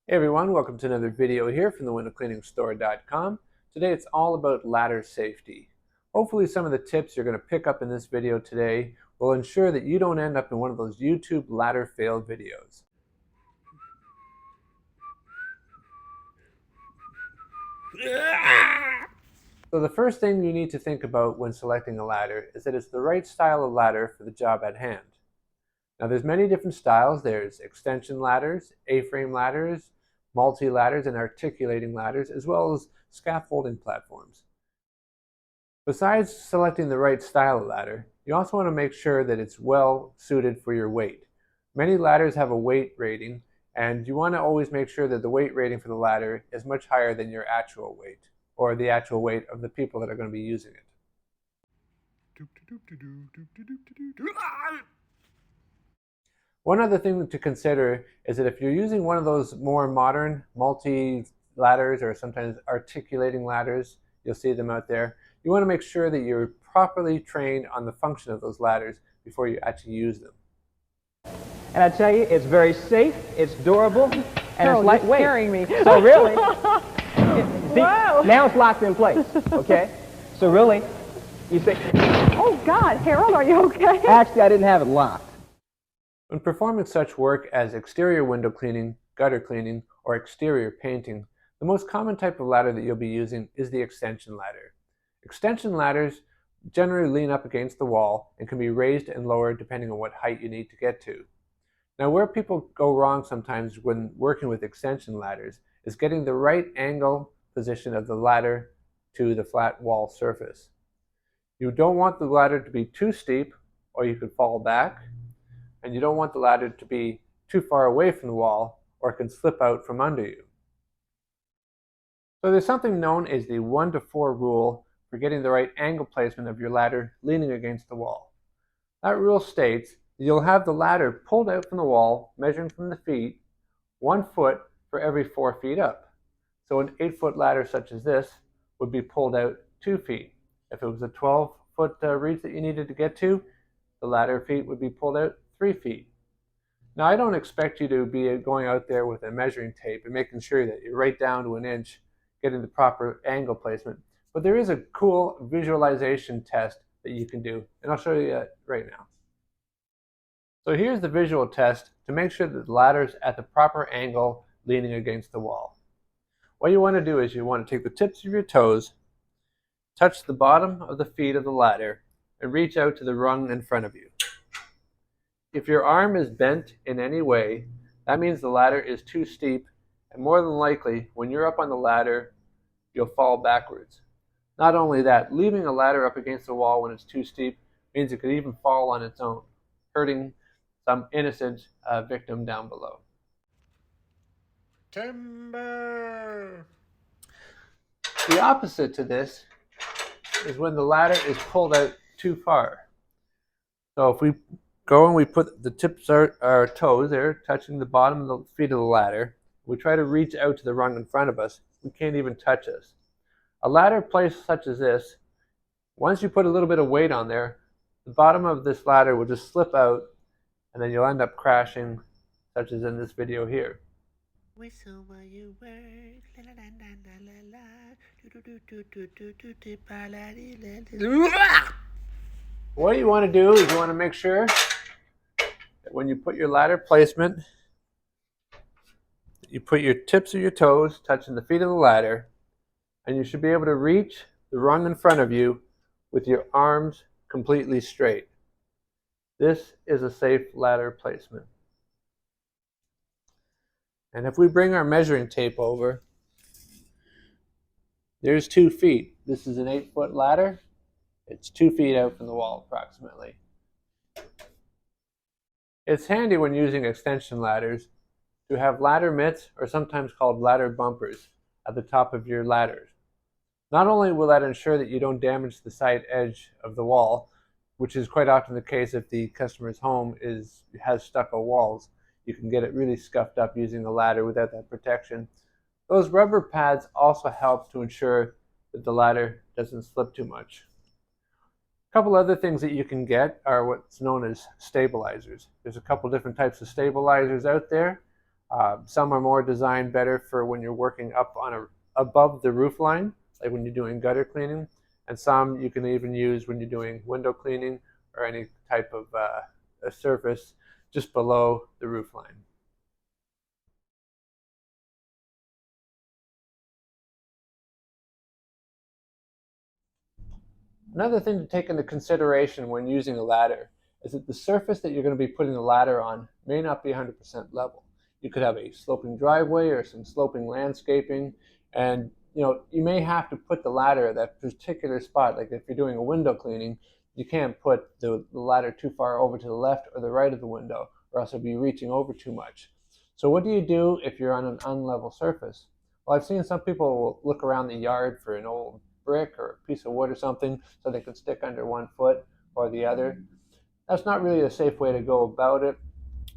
Hey everyone, welcome to another video here from the windowcleaningstore.com. Today it's all about ladder safety. Hopefully some of the tips you're going to pick up in this video today will ensure that you don't end up in one of those YouTube ladder fail videos. So the first thing you need to think about when selecting a ladder is that it's the right style of ladder for the job at hand. Now there's many different styles. There's extension ladders, A-frame ladders, multi-ladders, and articulating ladders, as well as scaffolding platforms. Besides selecting the right style of ladder, you also want to make sure that it's well suited for your weight. Many ladders have a weight rating, and you want to always make sure that the weight rating for the ladder is much higher than your actual weight, or the actual weight of the people that are going to be using it. One other thing to consider is that if you're using one of those more modern multi-ladders or sometimes articulating ladders, you'll see them out there, you want to make sure that you're properly trained on the function of those ladders before you actually use them. And I tell you, it's very safe, it's durable, and Carol, it's lightweight. You're scaring me. So really, see, Wow. now it's locked in place, okay? So really, you say, Oh God, Harold, are you okay? actually I didn't have it locked. When performing such work as exterior window cleaning, gutter cleaning, or exterior painting, the most common type of ladder that you'll be using is the extension ladder. Extension ladders generally lean up against the wall and can be raised and lowered depending on what height you need to get to. Now, where people go wrong sometimes when working with extension ladders is getting the right angle position of the ladder to the flat wall surface. You don't want the ladder to be too steep or you could fall back, and you don't want the ladder to be too far away from the wall or it can slip out from under you. So there's something known as the 1 to 4 rule for getting the right angle placement of your ladder leaning against the wall. That rule states that you'll have the ladder pulled out from the wall, measuring from the feet, 1 foot for every 4 feet up. So an 8-foot ladder such as this would be pulled out 2 feet. If it was a 12-foot reach that you needed to get to, the ladder feet would be pulled out 3 feet. Now I don't expect you to be going out there with a measuring tape and making sure that you're right down to an inch getting the proper angle placement, but there is a cool visualization test that you can do, and I'll show you that right now. So here's the visual test to make sure that the ladder's at the proper angle leaning against the wall. What you want to do is you want to take the tips of your toes, touch the bottom of the feet of the ladder, and reach out to the rung in front of you. If your arm is bent in any way, that means the ladder is too steep, and more than likely, when you're up on the ladder, you'll fall backwards. Not only that, leaving a ladder up against the wall when it's too steep means it could even fall on its own, hurting some innocent victim down below. Timber! The opposite to this is when the ladder is pulled out too far. So if we go and we put the tips of our toes there, touching the bottom of the feet of the ladder, we try to reach out to the rung in front of us, we can't even touch us. A ladder placed such as this, once you put a little bit of weight on there, the bottom of this ladder will just slip out, and then you'll end up crashing, such as in this video here. Whistle while you work. La la la la la la la. Do do do do do do do ba la dee la dee. What you want to do is you want to make sure that when you put your ladder placement, you put your tips of your toes touching the feet of the ladder, and you should be able to reach the rung in front of you with your arms completely straight. This is a safe ladder placement. And if we bring our measuring tape over, there's 2 feet. This is an 8-foot ladder. It's 2 feet out from the wall approximately. It's handy when using extension ladders to have ladder mitts, or sometimes called ladder bumpers, at the top of your ladders. Not only will that ensure that you don't damage the side edge of the wall, which is quite often the case if the customer's home has stucco walls, you can get it really scuffed up using a ladder without that protection. Those rubber pads also help to ensure that the ladder doesn't slip too much. A couple other things that you can get are what's known as stabilizers. There's a couple different types of stabilizers out there. Some are more designed better for when you're working up on above the roof line, like when you're doing gutter cleaning, and some you can even use when you're doing window cleaning or any type of a surface just below the roof line. Another thing to take into consideration when using a ladder is that the surface that you're going to be putting the ladder on may not be 100% level. You could have a sloping driveway or some sloping landscaping, and you may have to put the ladder at that particular spot. Like if you're doing a window cleaning, you can't put the ladder too far over to the left or the right of the window, or else it'll be reaching over too much. So what do you do if you're on an unlevel surface? Well, I've seen some people will look around the yard for an old brick or a piece of wood or something so they can stick under one foot or the other. That's not really a safe way to go about it.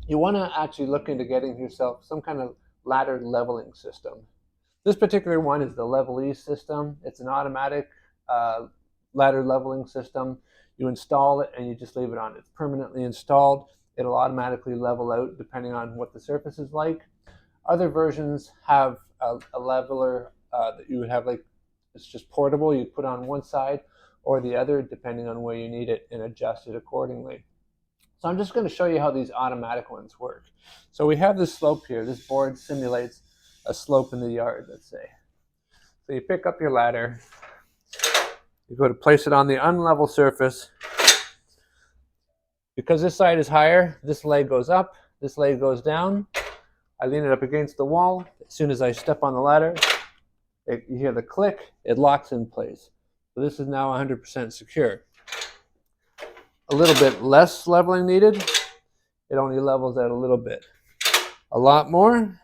You want to actually look into getting yourself some kind of ladder leveling system. This particular one is the Level E system. It's an automatic ladder leveling system. You install it and you just leave it on. It's permanently installed. It'll automatically level out depending on what the surface is like. Other versions have a leveler that you would have, like, it's just portable. You put on one side or the other depending on where you need it and adjust it accordingly. So I'm just going to show you how these automatic ones work. So we have this slope here. This board simulates a slope in the yard, let's say. So you pick up your ladder. You go to place it on the unlevel surface. Because this side is higher, this leg goes up, this leg goes down. I lean it up against the wall. As soon as I step on the ladder, you hear the click, it locks in place. So this is now 100% secure. A little bit less leveling needed. It only levels out a little bit. A lot more,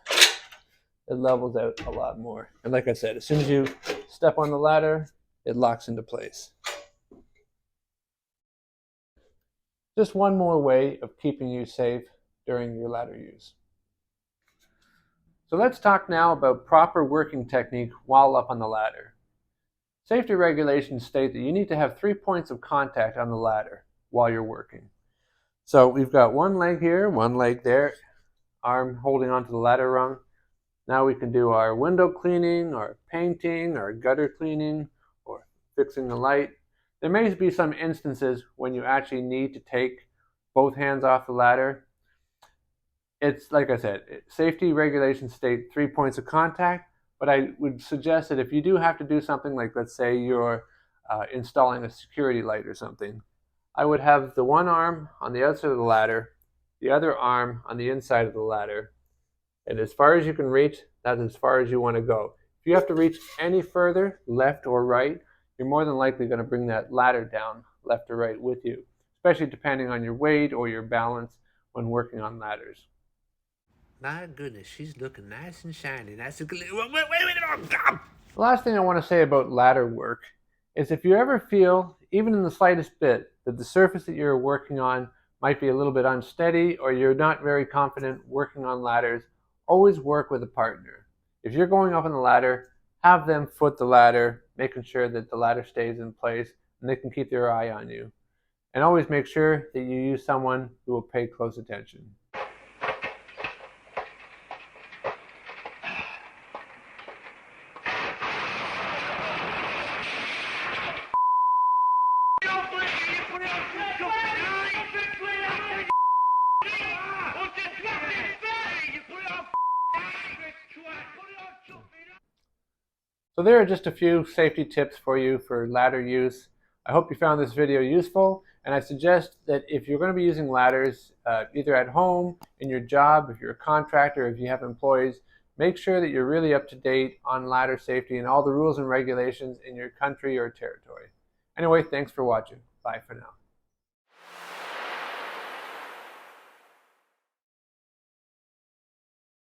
it levels out a lot more. And like I said, as soon as you step on the ladder, it locks into place. Just one more way of keeping you safe during your ladder use. So let's talk now about proper working technique while up on the ladder. Safety regulations state that you need to have 3 points of contact on the ladder while you're working. So we've got one leg here, one leg there, arm holding onto the ladder rung. Now we can do our window cleaning, or painting, or gutter cleaning, or fixing the light. There may be some instances when you actually need to take both hands off the ladder. It's like I said, safety regulations state 3 points of contact, but I would suggest that if you do have to do something like, let's say you're installing a security light or something, I would have the one arm on the outside of the ladder, the other arm on the inside of the ladder, and as far as you can reach, that's as far as you want to go. If you have to reach any further, left or right, you're more than likely going to bring that ladder down left or right with you, especially depending on your weight or your balance when working on ladders. My goodness, she's looking nice and shiny. That's a good. Wait a minute! Oh, The last thing I want to say about ladder work is if you ever feel, even in the slightest bit, that the surface that you're working on might be a little bit unsteady or you're not very confident working on ladders, always work with a partner. If you're going up on the ladder, have them foot the ladder, making sure that the ladder stays in place and they can keep their eye on you. And always make sure that you use someone who will pay close attention. So there are just a few safety tips for you for ladder use. I hope you found this video useful, and I suggest that if you're going to be using ladders, either at home, in your job, if you're a contractor, if you have employees, make sure that you're really up to date on ladder safety and all the rules and regulations in your country or territory. Anyway, thanks for watching. Bye for now.